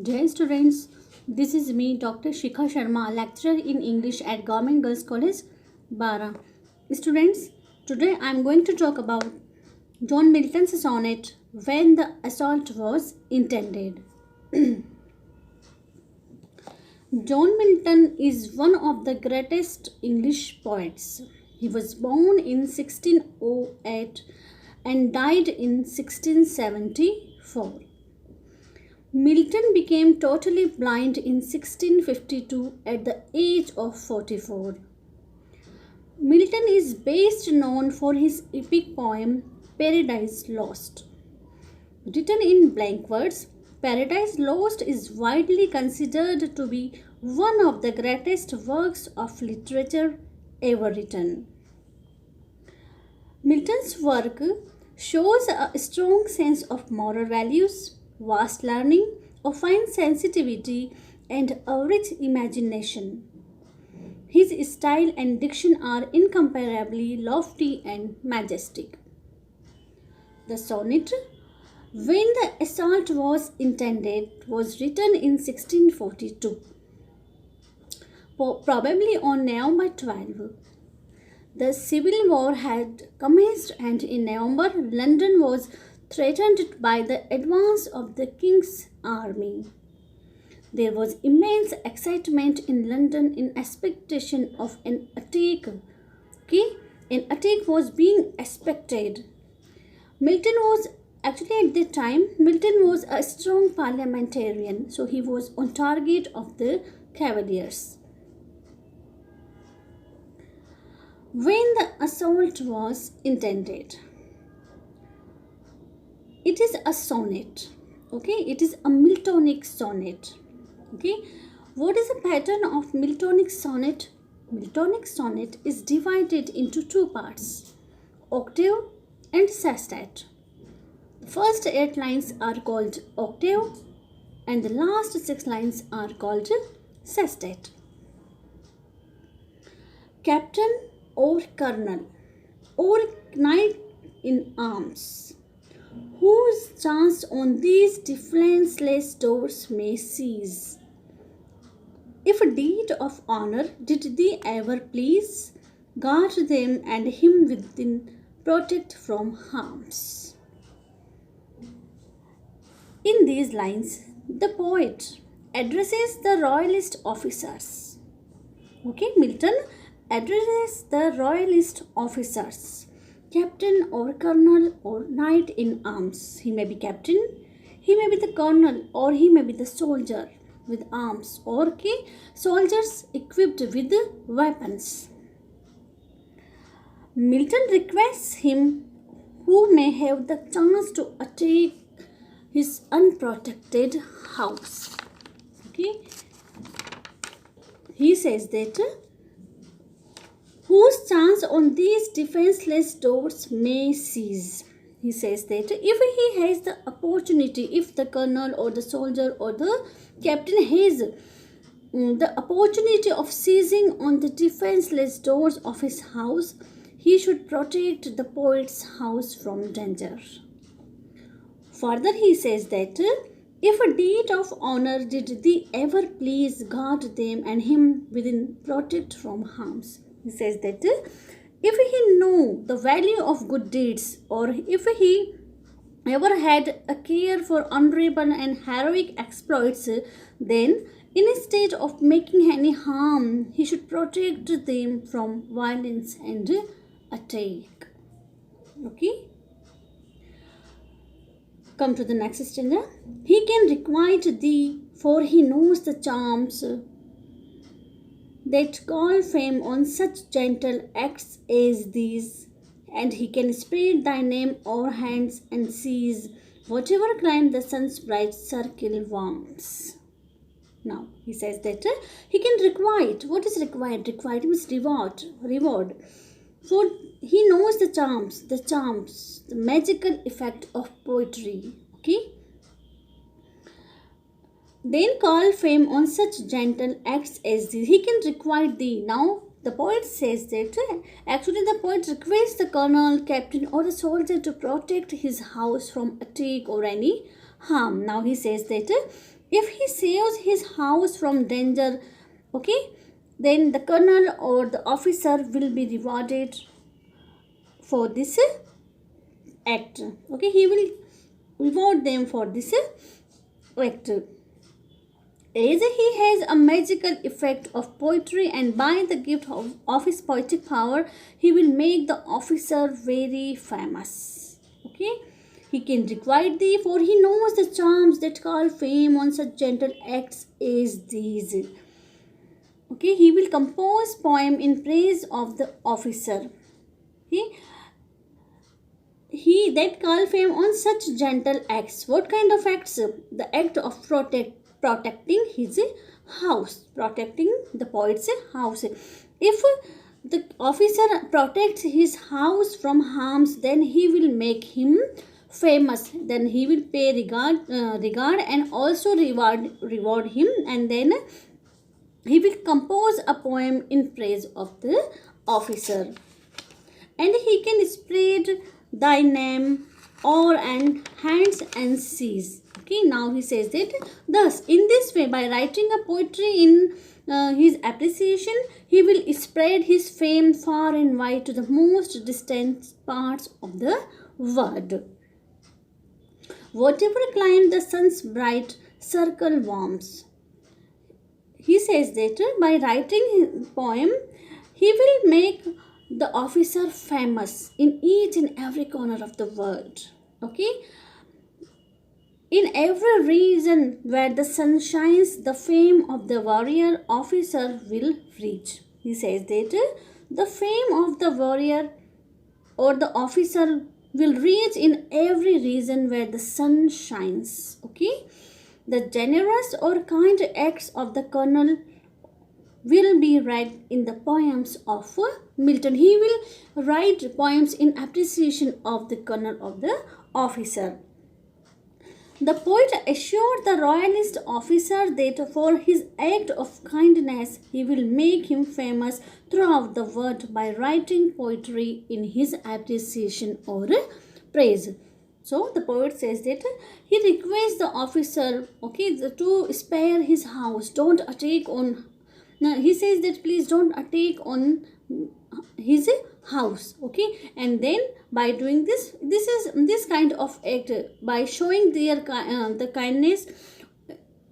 Dear students, this is me, Dr. SHIKHA Sharma, lecturer in English at Government Girls College, B.A. Students, today I am going to talk about John Milton's sonnet, When the Assault Was Intended. John Milton is one of the greatest English poets. He was born in 1608 and died in 1674. Milton became totally blind in 1652 at the age of 44. Milton is best known for his epic poem Paradise Lost. Written in blank verse, Paradise Lost is widely considered to be one of the greatest works of literature ever written. Milton's work shows a strong sense of moral values, vast learning, a fine sensitivity, and a rich imagination. His style and diction are incomparably lofty and majestic. The sonnet, When the Assault Was Intended, was written in 1642, probably on November 12. The Civil War had commenced, and in November, London was threatened by the advance of the King's army. There was immense excitement in London in expectation of an attack. An attack was being expected. At the time, Milton was a strong parliamentarian, so he was on target of the Cavaliers. When the assault was intended. It is a sonnet. It is a Miltonic sonnet. What is the pattern of Miltonic sonnet? Miltonic sonnet is divided into two parts, octave and sestet. The first 8 lines are called octave and the last 6 lines are called sestet. Captain or colonel or knight in arms, whose chance on these defenseless doors may seize. If a deed of honor did thee ever please, guard them and him within protect from harms. In these lines, the poet addresses the royalist officers. Milton addresses the royalist officers, captain or colonel or knight in arms. He may be captain, he may be the colonel, or he may be the soldier with arms, or soldiers equipped with weapons. Milton requests him who may have the chance to attack his unprotected house. He says that whose chance on these defenseless doors may seize. He says that if he has the opportunity, if the colonel or the soldier or the captain has the opportunity of seizing on the defenseless doors of his house, he should protect the poet's house from danger. Further, he says that if a deed of honor did thee ever please, guard them and him within protect from harms. He says that if he knew the value of good deeds, or if he ever had a care for honorable and heroic exploits, then instead of making any harm, he should protect them from violence and attack. Come to the next stanza. He can requite thee, for he knows the charms that call fame on such gentle acts as these, and he can spread thy name o'er hands and seas whatever crime the sun's bright circle warms. Now he says that he can requite. What is required? Requite means reward. For he knows the charms, the magical effect of poetry. Then call fame on such gentle acts as these. He can requite thee. Now the poet says that actually the poet requests the colonel, captain, or the soldier to protect his house from attack or any harm. Now he says that If he saves his house from danger, okay, then the colonel or the officer will be rewarded for this act. Okay, he will reward them for this act. As he has a magical effect of poetry, and by the gift of his poetic power, he will make the officer very famous. Okay, he can requite thee, for he knows the charms that call fame on such gentle acts as these. Okay, he will compose poem in praise of the officer. Okay, he that call fame on such gentle acts. What kind of acts? The act of protecting his house, protecting the poet's house. If the officer protects his house from harms, then he will make him famous. Then he will pay regard and also reward him, and then he will compose a poem in praise of the officer, and he can spread thy name o'er and hands and seas. Okay, now he says that thus in this way, by writing a poetry in his appreciation, he will spread his fame far and wide to the most distant parts of the world. Whatever clime the sun's bright circle warms. He says that by writing his poem, he will make the officer famous in each and every corner of the world. Okay, in every region where the sun shines, the fame of the warrior officer will reach. He says that the fame of the warrior or the officer will reach in every region where the sun shines. Okay, the generous or kind acts of the colonel will be read in the poems of Milton. He will write poems in appreciation of the colonel of the officer. The poet assured the royalist officer that for his act of kindness he will make him famous throughout the world by writing poetry in his appreciation or praise. So the poet says that he requests the officer, okay, to spare his house. Don't attack on. Now he says that please don't attack on his house. Okay, and then by doing this kind of act, by showing their the kindness,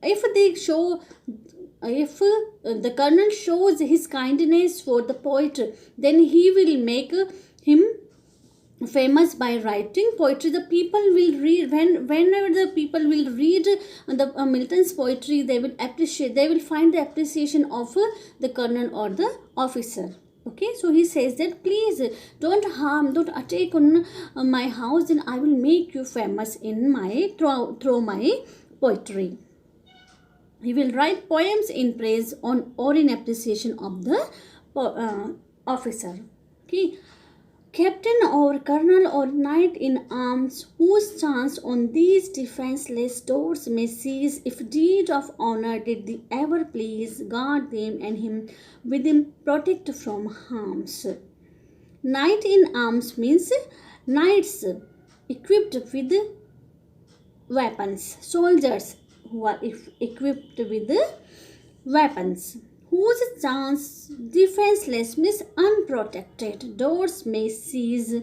if they show, if the colonel shows his kindness for the poet, then he will make him famous by writing poetry. The people will read, whenever the people will read the Milton's poetry, they will appreciate, they will find the appreciation of the colonel or the officer. Okay, so he says that please don't harm, don't attack on my house, and I will make you famous in my through my poetry. He will write poems in praise on or in appreciation of the officer. Okay, captain or colonel or knight in arms, whose chance on these defenseless doors may seize, if deed of honor did thee ever please, guard them and him with him protect from harms. Knight in arms means knights equipped with weapons, soldiers who are equipped with weapons, whose chance defenseless means unprotected doors may seize,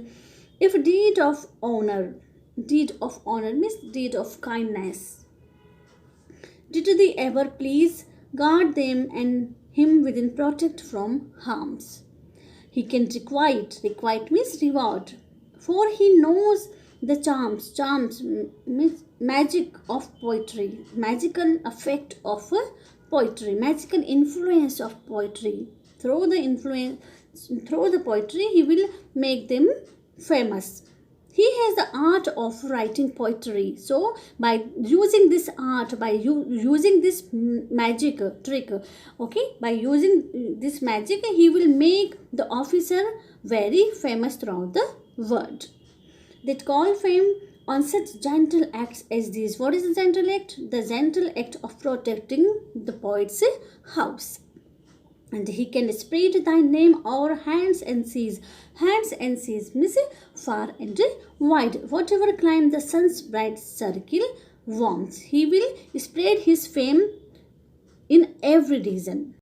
if deed of honor means deed of kindness, did they ever please, guard them and him within protect from harms. He can requite means reward, for he knows the charms means magic of poetry, magical effect of poetry, magical influence of poetry. Through the poetry, he will make them famous. He has the art of writing poetry. So by using this art, by using this magic trick, okay, by using this magic, he will make the officer very famous throughout the world. That call fame on such gentle acts as these. What is the gentle act? The gentle act of protecting the poet's house. And he can spread thy name over hands and seas. Hands and seas means far and wide. Whatever climb the sun's bright circle warmth. He will spread his fame in every region.